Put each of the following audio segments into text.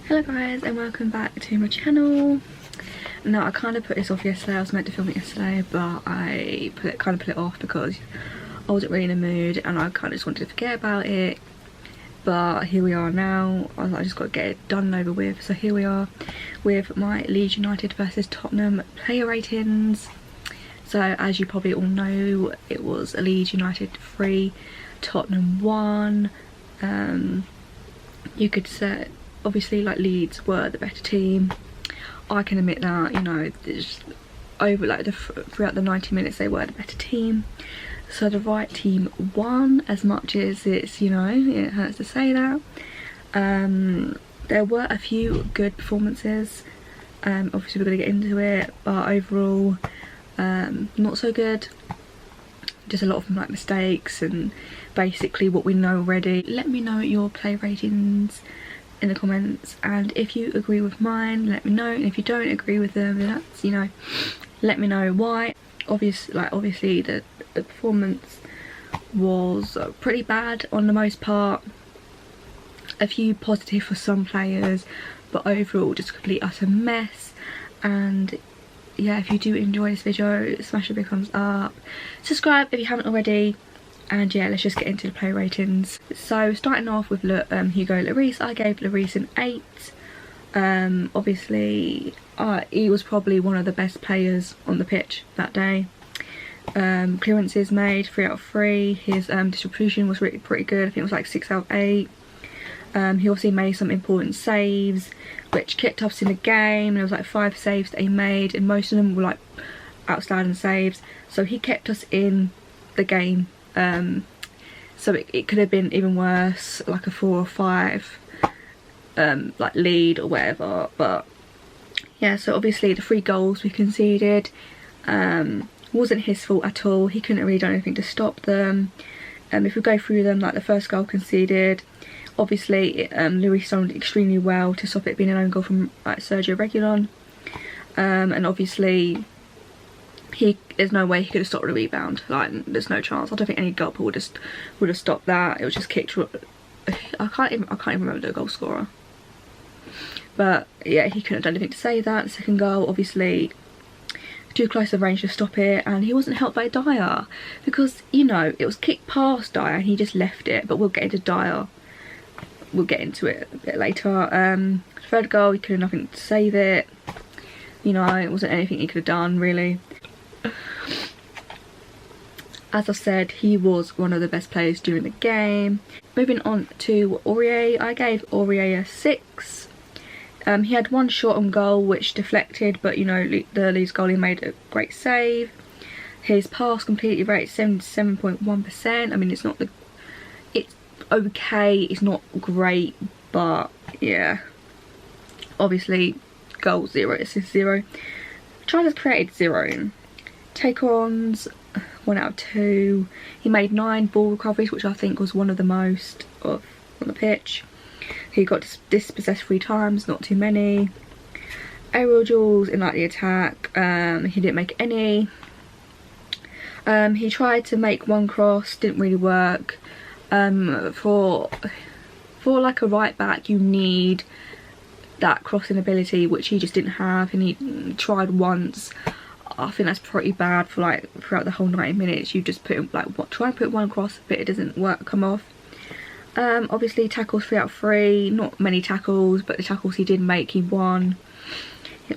Hello guys and welcome back to my channel. Now I kind of put this off yesterday. I was meant to film it yesterday, but I kind of put it off because I wasn't really in a mood and I kind of just wanted to forget about it. But here we are now. I just got to get it done and over with. So here we are with my Leeds United versus Tottenham player ratings. So as you probably all know, it was a Leeds United 3, Tottenham 1. You could say obviously like Leeds were the better team. I can admit that, you know, over like throughout the 90 minutes they were the better team. So the right team won, as much as it's, you know, it hurts to say that. There were a few good performances. Obviously we're going to get into it, but overall not so good. Just a lot of like mistakes and basically what we know already. Let me know your play ratings in the comments, and if you agree with mine, let me know, and if you don't agree with them, then that's, you know, let me know why. Obviously the performance was pretty bad on the most part. A few positive for some players, but overall just a complete utter mess. And yeah, if you do enjoy this video, smash a big thumbs up, subscribe if you haven't already, and yeah, let's just get into the play ratings. So starting off with Hugo Lloris, I gave Lloris an 8. Obviously he was probably one of the best players on the pitch that day. Clearances made 3 out of 3. His distribution was really pretty good. I think it was like 6 out of 8. He obviously made some important saves which kicked us in the game. There was like 5 saves that he made, and most of them were like outstanding saves, so he kept us in the game. So it could have been even worse, like a 4 or 5 like lead or whatever. But yeah, so obviously the 3 goals we conceded wasn't his fault at all. He couldn't really do anything to stop them. If we go through them, like the first goal conceded, obviously Lloris done extremely well to stop it being an own goal from like Sergio Regulon, and obviously there's no way he could have stopped the rebound. Like, there's no chance. I don't think any goalkeeper would have stopped that. It was just kicked. I can't even remember the goal scorer. But yeah, he couldn't have done anything to save that. The second goal, obviously too close of range to stop it, and he wasn't helped by Dyer because, you know, it was kicked past Dyer and he just left it. But we'll get into Dyer. We'll get into it a bit later. Third goal, he could have nothing to save it. You know, it wasn't anything he could have done really. As I said, he was one of the best players during the game. Moving on to Aurier, I gave Aurier a 6. He had 1 shot on goal which deflected, but you know, the Leeds goalie made a great save. His pass completely rate 77.1%. I mean, it's okay, it's not great, but yeah. Obviously, goal 0, assist 0. Chances created 0. Take-ons 1 out of 2. He made 9 ball recoveries, which I think was one of the most on the pitch. He got dispossessed 3 times, not too many. Aerial duels in like the attack, he didn't make any. He tried to make 1 cross, didn't really work. For like a right back, you need that crossing ability, which he just didn't have, and he tried once. I think that's pretty bad for like throughout the whole 90 minutes. You just put in, like, try and put 1 cross, but it doesn't work, come off. Obviously tackles 3 out of 3, not many tackles, but the tackles he did make, he won.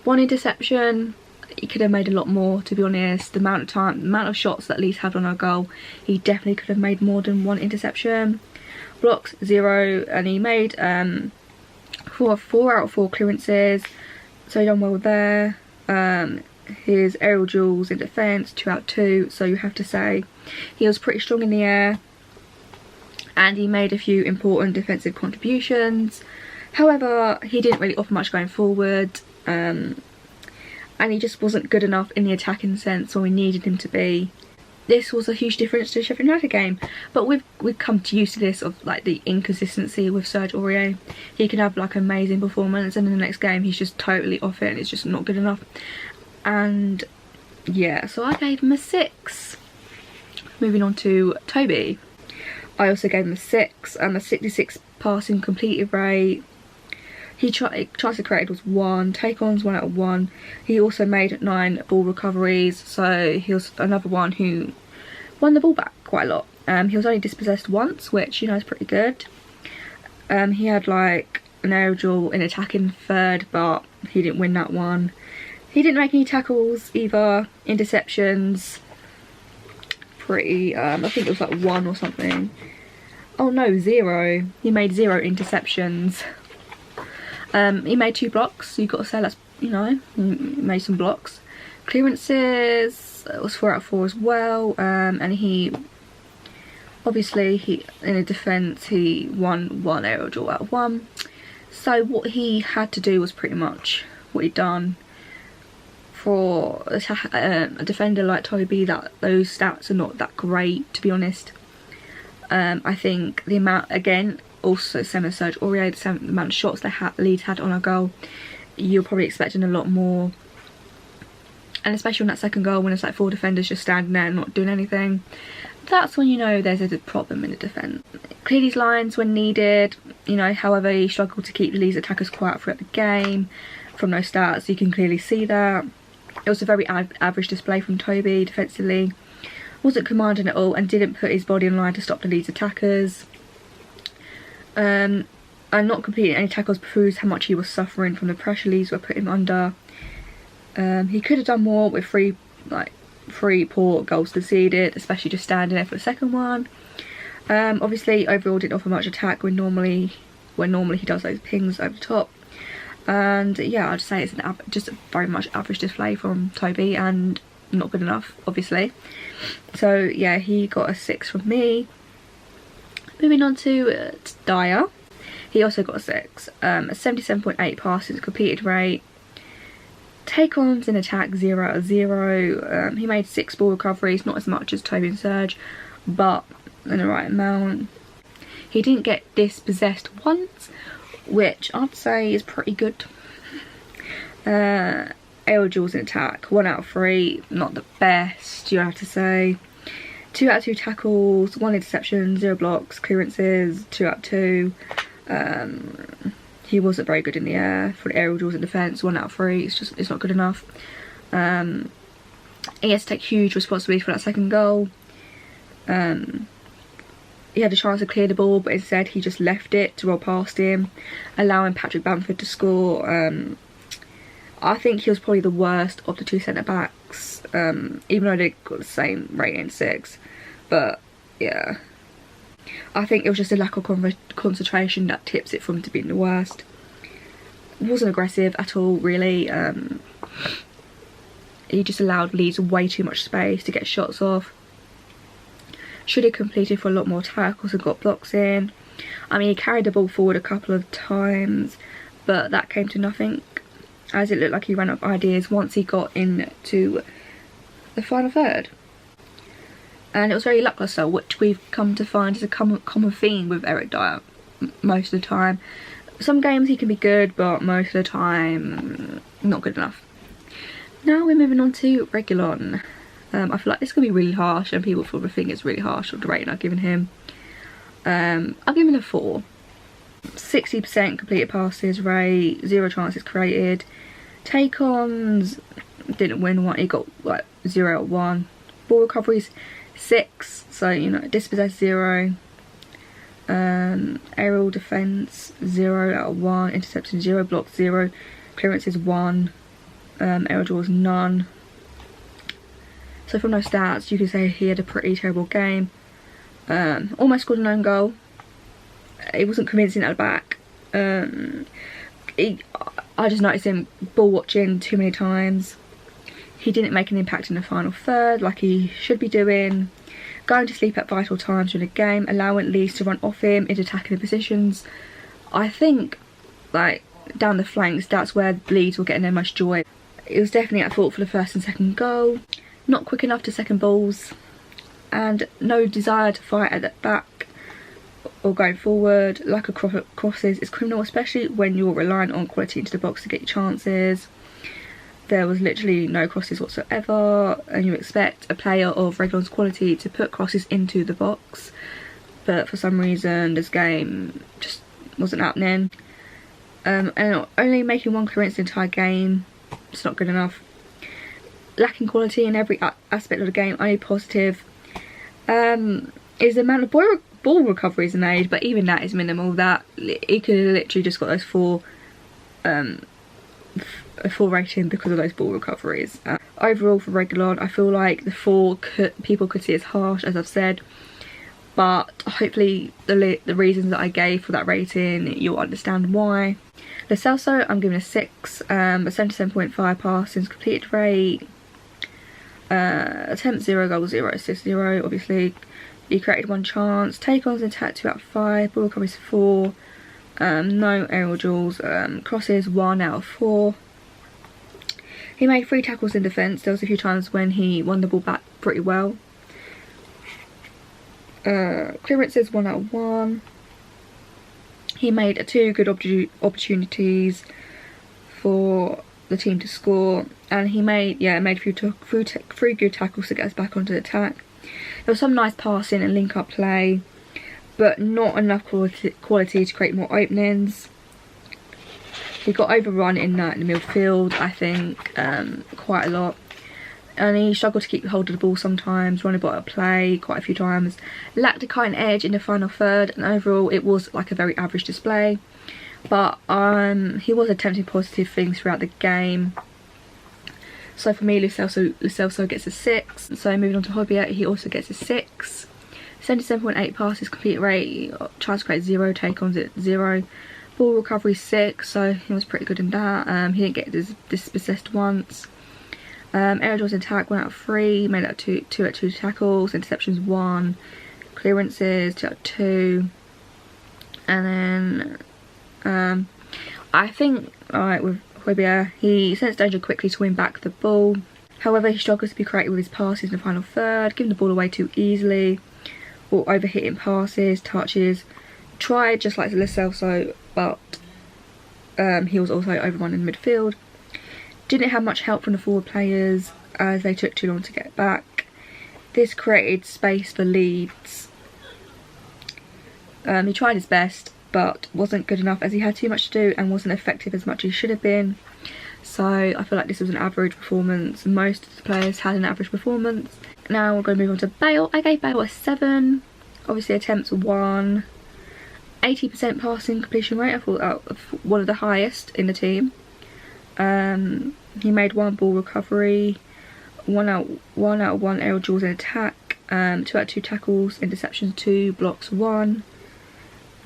1 interception, he could have made a lot more, to be honest. The amount of shots that Leeds had on our goal, he definitely could have made more than 1 interception. Blocks 0, and he made 4 out of 4 clearances, so he done well there. His aerial duels in defence 2 out of 2, so you have to say he was pretty strong in the air, and he made a few important defensive contributions. However, he didn't really offer much going forward, and he just wasn't good enough in the attacking sense when we needed him to be. This was a huge difference to the Sheffield United game, but we've come to used to this, of like the inconsistency with Serge Aurier. He can have like amazing performance, and in the next game he's just totally off it and it's just not good enough. And yeah, so I gave him a 6. Moving on to Toby, I also gave him a 6, a 66 passing completed rate. chances created was 1, take-ons 1 out of 1. He also made 9 ball recoveries, so he was another one who won the ball back quite a lot. He was only dispossessed once, which, you know, is pretty good. He had like an aerial duel in attacking third, but he didn't win that one. He didn't make any tackles either. Interceptions, pretty, I think it was like 1 or something. Oh no, 0. He made 0 interceptions. He made 2 blocks, so you've got to say that's, you know, he made some blocks. Clearances was 4 out of 4 as well, and he, obviously, in a defence, he won 1 aerial duel out of 1. So what he had to do was pretty much what he'd done. For a defender like Toby, that those stats are not that great, to be honest. I think the amount, again, also same as Serge Aurier, the amount of shots Leeds had on a goal, you're probably expecting a lot more. And especially on that second goal, when it's like 4 defenders just standing there and not doing anything, that's when you know there's a problem in the defence. Clear these lines when needed, you know, however he struggled to keep the Leeds attackers quiet throughout the game. From those stats, you can clearly see that. It was a very average display from Toby defensively. Wasn't commanding at all and didn't put his body in line to stop the Leeds attackers. And not completing any tackles proves how much he was suffering from the pressure Leeds were putting him under. He could have done more with 3 poor goals conceded, especially just standing there for the second one. Obviously, overall didn't offer much attack when normally he does those pings over the top. And yeah, I'd say it's just a very much average display from Toby and not good enough, obviously. So yeah, he got a 6 from me. Moving on to Dyer. He also got a 6. A 77.8 passes completed rate. Take-ons in attack 0 out of 0. He made 6 ball recoveries, not as much as Toby and Serge, but in the right amount. He didn't get dispossessed once, which I'd say is pretty good. Aerial duels in attack 1 out of 3, not the best, you have to say. 2 out of 2 tackles, 1 interception, 0 blocks, clearances 2 out of 2. He wasn't very good in the air for the aerial duels in defence. 1 out of 3. It's not good enough. He has to take huge responsibility for that second goal. He had a chance to clear the ball, but instead he just left it to roll past him, allowing Patrick Bamford to score. I think he was probably the worst of the 2 centre-backs, even though they got the same rating, 6. But, yeah. I think it was just a lack of concentration that tips it from him to being the worst. Wasn't aggressive at all, really. He just allowed Leeds way too much space to get shots off. Should have completed for a lot more tackles and got blocks in. I mean, he carried the ball forward a couple of times, but that came to nothing, as it looked like he ran out of ideas once he got into the final third. And it was very lacklustre, which we've come to find is a common theme with Eric Dyer most of the time. Some games he can be good, but most of the time not good enough. Now we're moving on to Regulon. I feel like this could be really harsh, and people probably think it's really harsh with the rating I've given him. I've given him a 4. 60% completed passes rate, 0 chances created. Take-ons, didn't win one, he got like 0 out of 1. Ball recoveries, 6, so you know, dispossessed 0. Aerial defence, 0 out of 1. Interception 0, blocks 0. Clearances 1. Aerial duels none. So from those stats, you could say he had a pretty terrible game. Almost scored an own goal. It wasn't convincing at the back. I just noticed him ball watching too many times. He didn't make an impact in the final third like he should be doing. Going to sleep at vital times during the game, allowing Leeds to run off him into attacking positions. I think, like, down the flanks, that's where Leeds were getting their most joy. It was definitely at fault for the first and second goal. Not quick enough to second balls, and no desire to fight at the back or going forward. Lack of crosses is criminal, especially when you're relying on quality into the box to get your chances. There was literally no crosses whatsoever, and you expect a player of Regulon's quality to put crosses into the box, but for some reason this game just wasn't happening. and only making 1 clearance the entire game. It's not good enough. Lacking quality in every aspect of the game. Only positive is the amount of ball recoveries made, but even that is minimal. That he could have literally just got those 4 a 4 rating because of those ball recoveries. Overall for Regulon, I feel like the 4 people could see as harsh, as I've said, but hopefully the reasons that I gave for that rating, you'll understand why. Lo Celso, I'm giving a 6, a 77.5 passing completed rate, attempt 0, goal 0, assist 0, obviously he created 1 chance, take-ons and attack 2 out of 5, ball recoveries 4, no aerial duels, crosses 1 out of 4. He made 3 tackles in defence. There was a few times when he won the ball back pretty well. Clearances 1 out of 1. He made 2 good opportunities for the team to score, and he made a few 3 good tackles to get us back onto the attack. There was some nice passing and link-up play, but not enough quality to create more openings. He got overrun in the midfield, I think, quite a lot. And he struggled to keep hold of the ball sometimes, running out of play quite a few times. Lacked a kind edge in the final third, and overall it was like a very average display. But he was attempting positive things throughout the game. So for me, Lo Celso gets a 6. So moving on to Aurier, he also gets a 6. 77.8 passes, complete rate, chance to create 0, take-ons at 0. Ball recovery 6, so he was pretty good in that. He didn't get dispossessed once. Aerial duels in attack 1 out of 3, made out 2 out of 2 tackles, interceptions 1, clearances 2 out of 2. And then I think with Aurier, he sensed danger quickly to win back the ball. However, he struggles to be creative with his passes in the final third, giving the ball away too easily, or overhitting passes, touches. Tried just like Lo Celso, but he was also overrun in midfield. Didn't have much help from the forward players as they took too long to get back. This created space for Leeds. He tried his best, but wasn't good enough as he had too much to do and wasn't effective as much as he should have been. So I feel like this was an average performance. Most of the players had an average performance. Now we're going to move on to Bale. I gave Bale a 7. Obviously attempts 1. 80% passing completion rate. I thought that was one of the highest in the team. He made 1 ball recovery, 1 out of 1 aerial duels in attack, 2 out of 2 tackles, interceptions 2, blocks 1.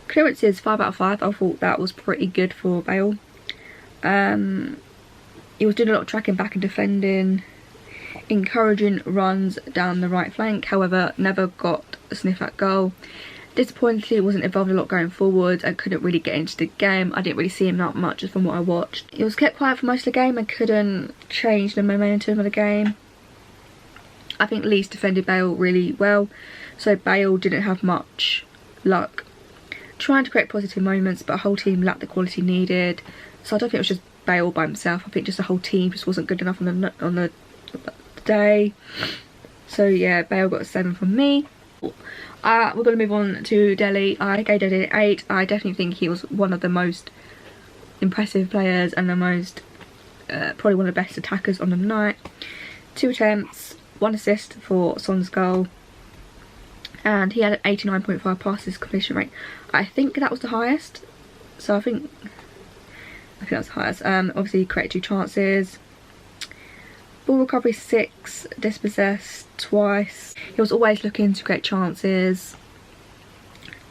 Clearances 5 out of 5. I thought that was pretty good for Bale. He was doing a lot of tracking back and defending, encouraging runs down the right flank, however never got a sniff at goal. Disappointingly, wasn't involved in a lot going forward and couldn't really get into the game. I didn't really see him that much from what I watched. He was kept quiet for most of the game and couldn't change the momentum of the game. I think Leeds defended Bale really well, so Bale didn't have much luck trying to create positive moments, but the whole team lacked the quality needed. So I don't think it was just Bale by himself. I think just the whole team just wasn't good enough on the day. So yeah, Bale got a 7 from me. We're going to move on to Dele. I gave Dele an 8. I definitely think he was one of the most impressive players and the most, probably one of the best attackers on the night. 2 attempts, 1 assist for Son's goal, and he had an 89.5 passes completion rate. I think that was the highest. So I think that's the highest. Obviously he created 2 chances. Ball recovery 6, dispossessed twice. He was always looking to create chances.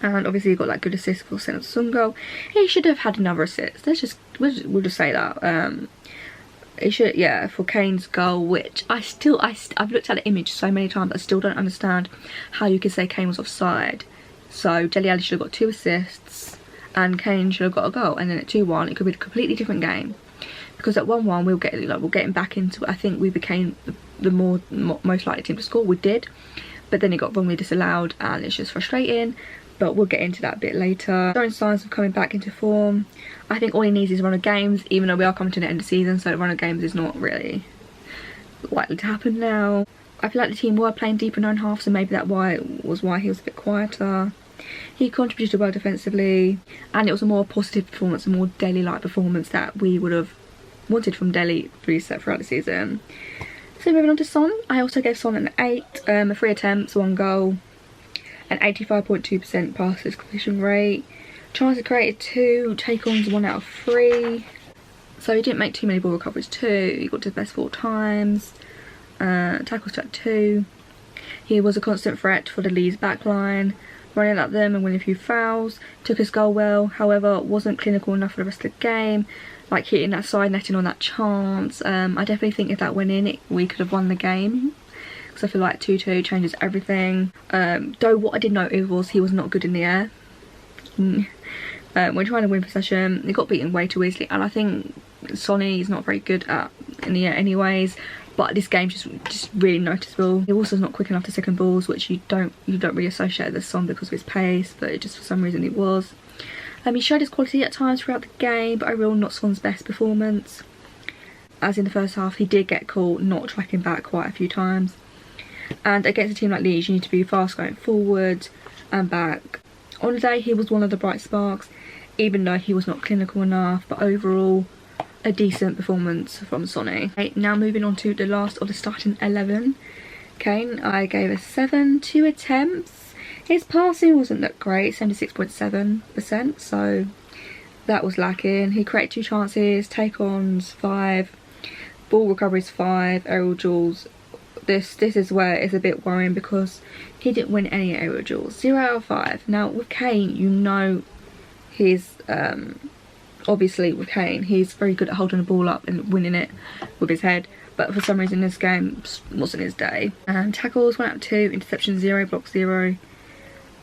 And obviously he got that good assist for Son goal. He should have had another assist. We'll just say that. He should, yeah, for Kane's goal, which I've looked at the image so many times, I still don't understand how you could say Kane was offside. So Dele Alli should have got 2 assists and Kane should have got a goal, and then at 2-1 it could be a completely different game. Because at 1-1 we'll get him back into it. I think we became the most likely team to score. We did, but then it got wrongly disallowed and it's just frustrating. But we'll get into that a bit later. Showing signs of coming back into form. I think all he needs is a run of games, even though we are coming to the end of the season, so a run of games is not really likely to happen now. I feel like the team were playing deep in their own half, so maybe that was why he was a bit quieter. He contributed well defensively, and it was a more positive performance, a more Daly-like performance that we would have wanted from Daly reset throughout the season. So moving on to Son, I also gave Son an 8, 3 attempts, 1 goal, an 85.2% passes completion rate. Chances created 2, take-ons 1 out of 3. So he didn't make too many ball recoveries too. He got to the best 4 times. Tackles to 2. He was a constant threat for the Leeds backline, running at them and winning a few fouls. Took his goal well, however wasn't clinical enough for the rest of the game, like hitting that side netting on that chance. I definitely think if that went in, we could have won the game, because I feel like 2-2 changes everything. Though what I did notice was he was not good in the air. When trying to win possession, he got beaten way too easily, and I think Sonny is not very good in the air anyways, but this game's just really noticeable. He also is not quick enough to second balls, which you don't really associate with Son because of his pace, but just for some reason he was. He showed his quality at times throughout the game, but overall not Son's best performance. As in the first half, he did get caught not tracking back quite a few times. And against a team like Leeds, you need to be fast going forward and back. On the day, he was one of the bright sparks, even though he was not clinical enough, but overall a decent performance from Sonny. Okay, now moving on to the last of the starting 11. Kane, I gave a 7, 2 attempts. His passing wasn't that great, 76.7%, so that was lacking. He created 2 chances, take-ons 5, ball recoveries 5, aerial duels. This is where it's a bit worrying because he didn't win any aerial duels, 0 out of 5. Now with Kane, you know he's obviously with Kane, he's very good at holding the ball up and winning it with his head, but for some reason this game wasn't his day. Tackles 1 out of 2, interceptions 0, blocks 0.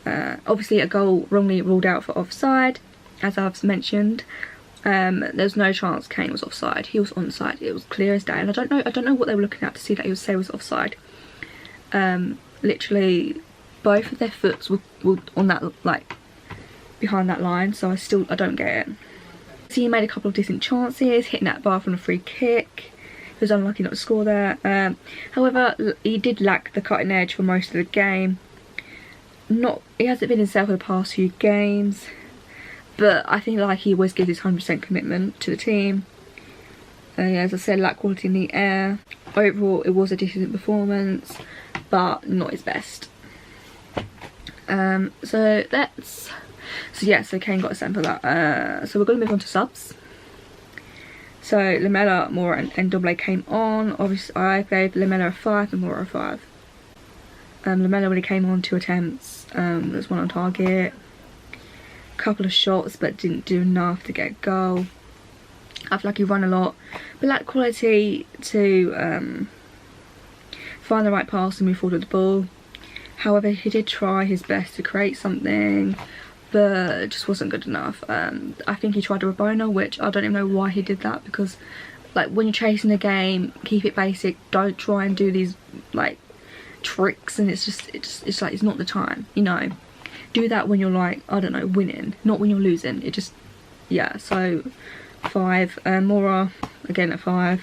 Obviously a goal wrongly ruled out for offside, as I've mentioned. There's no chance Kane was offside. He was onside. It was clear as day, and I don't know what they were looking at to see that he was offside. Literally both of their foots were on that, like, behind that line, so I don't get it. So he made a couple of decent chances, hitting that bar from a free kick. He was unlucky not to score there. However, he did lack the cutting edge for most of the game. He hasn't been himself for the past few games, but I think like he always gives his 100% commitment to the team. As I said, lack quality in the air. Overall, it was a decent performance, but not his best. So Kane got a 7 for that. So we're going to move on to subs. So Lamela, Mora and Doble came on. Obviously I gave Lamela a 5 and Mora a 5. Lamela really came on 2 attempts. There's 1 on target. Couple of shots, but didn't do enough to get a goal. I feel like he ran a lot, but lacked quality to find the right pass and move forward with the ball. However, he did try his best to create something, but it just wasn't good enough. I think he tried a Rabona, which I don't even know why he did that, because like when you're chasing a game, keep it basic. Don't try and do these like tricks, and it's like it's not the time, you know. Do that when you're like, I don't know, winning, not when you're losing. It just, yeah. So 5. Mora again at 5.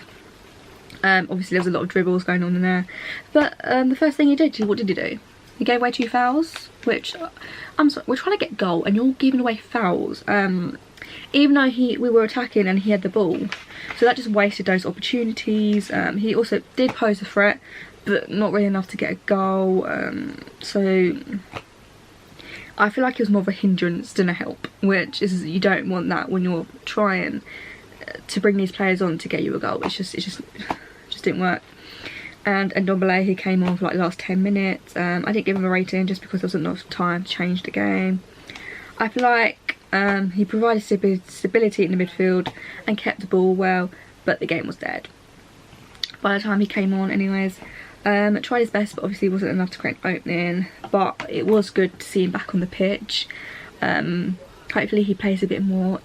Obviously there was a lot of dribbles going on in there, but the first thing he did, what did he do? He gave away 2 fouls, which I'm sorry, we're trying to get goal and you're giving away fouls. Even though we were attacking and he had the ball, so that just wasted those opportunities. He also did pose a threat, but not really enough to get a goal. So I feel like it was more of a hindrance than a help, which is, you don't want that when you're trying to bring these players on to get you a goal. It just didn't work. And Ndombele, he came on for like the last 10 minutes. I didn't give him a rating just because there wasn't enough time to change the game. I feel like he provided stability in the midfield and kept the ball well, but the game was dead by the time he came on anyways. Tried his best, but obviously wasn't enough to create an opening, but it was good to see him back on the pitch. Hopefully he plays a bit more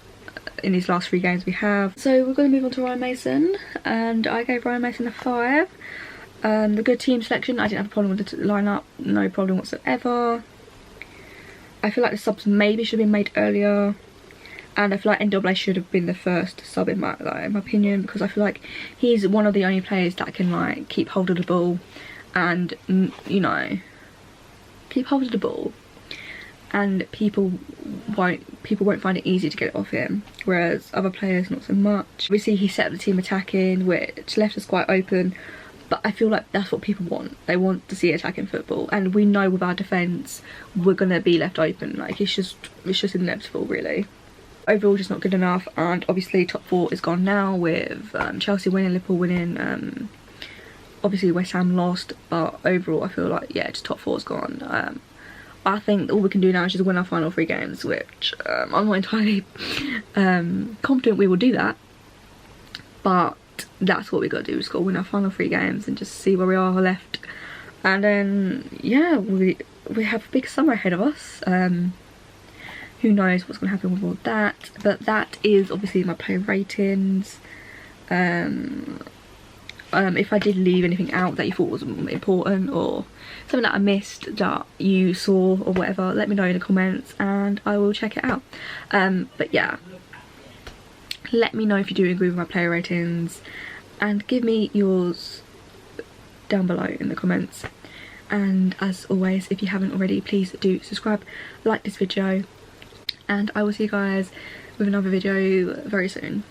in these last 3 games we have. So we're going to move on to Ryan Mason, and I gave Ryan Mason a 5. The good team selection, I didn't have a problem with the lineup, no problem whatsoever. I feel like the subs maybe should have been made earlier, and I feel like NWA should have been the first sub in my opinion, because I feel like he's one of the only players that can like keep hold of the ball and, you know, keep hold of the ball and people won't find it easy to get it off him, whereas other players not so much. Obviously he set up the team attacking, which left us quite open, but I feel like that's what people want. They want to see attacking football, and we know with our defence we're gonna be left open. Like it's just inevitable really. Overall just not good enough, and obviously top 4 is gone now with Chelsea winning, Liverpool winning, obviously West Ham lost, but overall I feel like, yeah, just top 4 is gone. I think all we can do now is just win our final 3 games, which I'm not entirely confident we will do that, but that's what we got to do. We just got to win our final 3 games and just see where we are left, and then yeah, we have a big summer ahead of us. Who knows what's going to happen with all that, but that is obviously my player ratings. If I did leave anything out that you thought was important, or something that I missed that you saw or whatever, let me know in the comments and I will check it out. But yeah, let me know if you do agree with my player ratings, and give me yours down below in the comments. And as always, if you haven't already, please do subscribe, like this video, and I will see you guys with another video very soon.